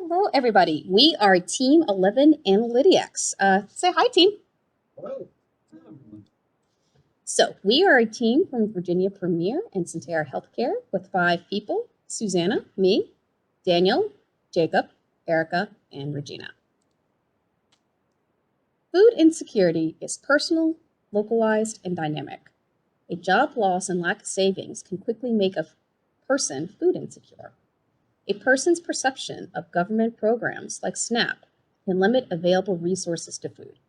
Hello, everybody. We are Team 11 Analytiacs. Say hi, team. Hello. So we are a team from Virginia Premier and Centera Healthcare with 5 people: Susanna, me, Daniel, Jacob, Erica, and Regina. Food insecurity is personal, localized, and dynamic. A job loss and lack of savings can quickly make a person food insecure. A person's perception of government programs like SNAP can limit available resources to food.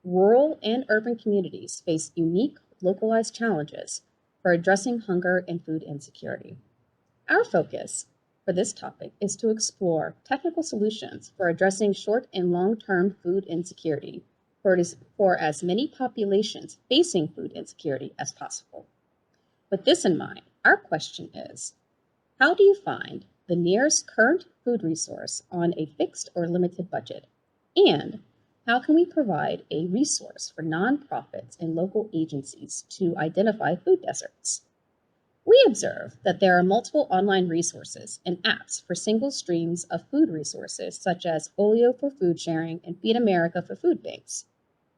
Rural and urban communities face unique, localized challenges for addressing hunger and food insecurity. Our focus for this topic is to explore technical solutions for addressing short and long-term food insecurity for as many populations facing food insecurity as possible. With this in mind, our question is, how do you find the nearest current food resource on a fixed or limited budget? And how can we provide a resource for nonprofits and local agencies to identify food deserts? We observe that there are multiple online resources and apps for single streams of food resources, such as Olio for food sharing and Feed America for food banks.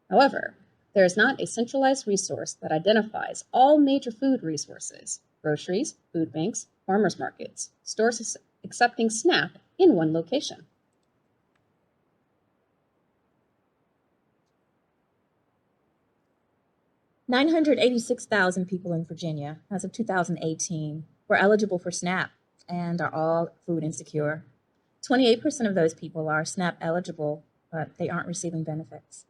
However, there is not a centralized resource that identifies all major food resources: groceries, food banks, farmers markets, stores accepting SNAP in one location. $986,000 people in Virginia, as of 2018, were eligible for SNAP and are all food insecure. 28% of those people are SNAP eligible, but they aren't receiving benefits.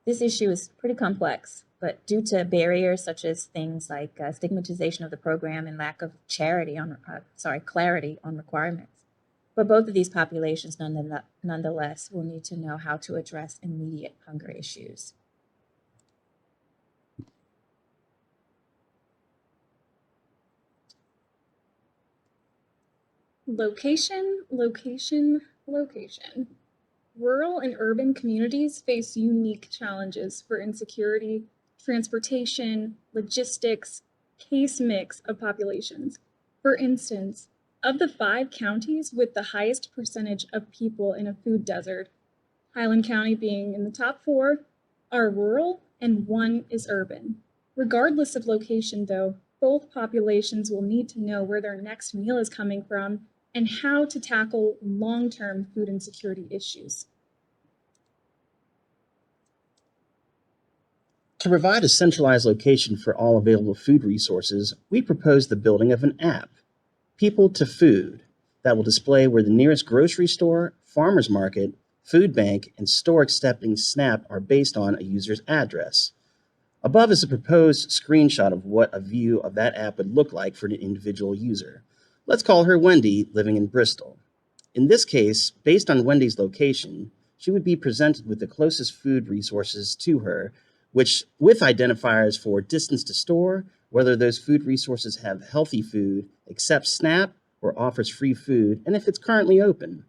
This issue is pretty complex, but due to barriers such as things like stigmatization of the program and lack of clarity on requirements. But both of these populations, nonetheless, will need to know how to address immediate hunger issues. Location, location, location. Rural and urban communities face unique challenges for insecurity, transportation, logistics, case mix of populations. For instance, of the 5 counties with the highest percentage of people in a food desert, Highland County being in the top 4, are rural and 1 is urban. Regardless of location, though, both populations will need to know where their next meal is coming from and how to tackle long-term food insecurity issues. To provide a centralized location for all available food resources, we propose the building of an app, People to Food, that will display where the nearest grocery store, farmer's market, food bank, and store accepting SNAP are based on a user's address. Above is a proposed screenshot of what a view of that app would look like for an individual user. Let's call her Wendy, living in Bristol. In this case, based on Wendy's location, she would be presented with the closest food resources to her, which with identifiers for distance to store, whether those food resources have healthy food, accepts SNAP, or offers free food, and if it's currently open.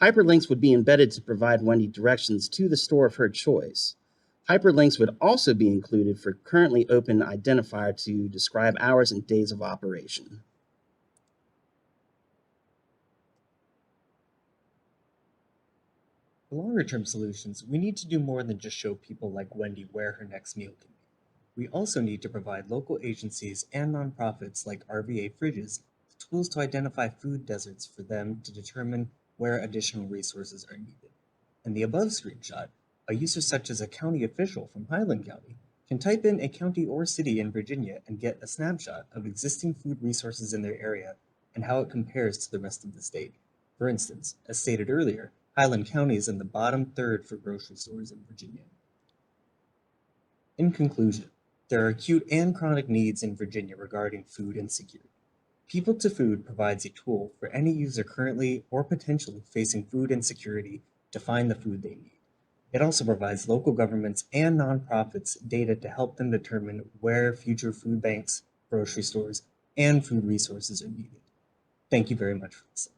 Hyperlinks would be embedded to provide Wendy directions to the store of her choice. Hyperlinks would also be included for currently open identifier to describe hours and days of operation. For longer-term solutions, we need to do more than just show people like Wendy where her next meal can be. We also need to provide local agencies and nonprofits like RVA Fridges the tools to identify food deserts for them to determine where additional resources are needed. In the above screenshot, a user such as a county official from Highland County can type in a county or city in Virginia and get a snapshot of existing food resources in their area and how it compares to the rest of the state. For instance, as stated earlier, Highland County is in the bottom third for grocery stores in Virginia. In conclusion, there are acute and chronic needs in Virginia regarding food insecurity. People to Food provides a tool for any user currently or potentially facing food insecurity to find the food they need. It also provides local governments and nonprofits data to help them determine where future food banks, grocery stores, and food resources are needed. Thank you very much for listening.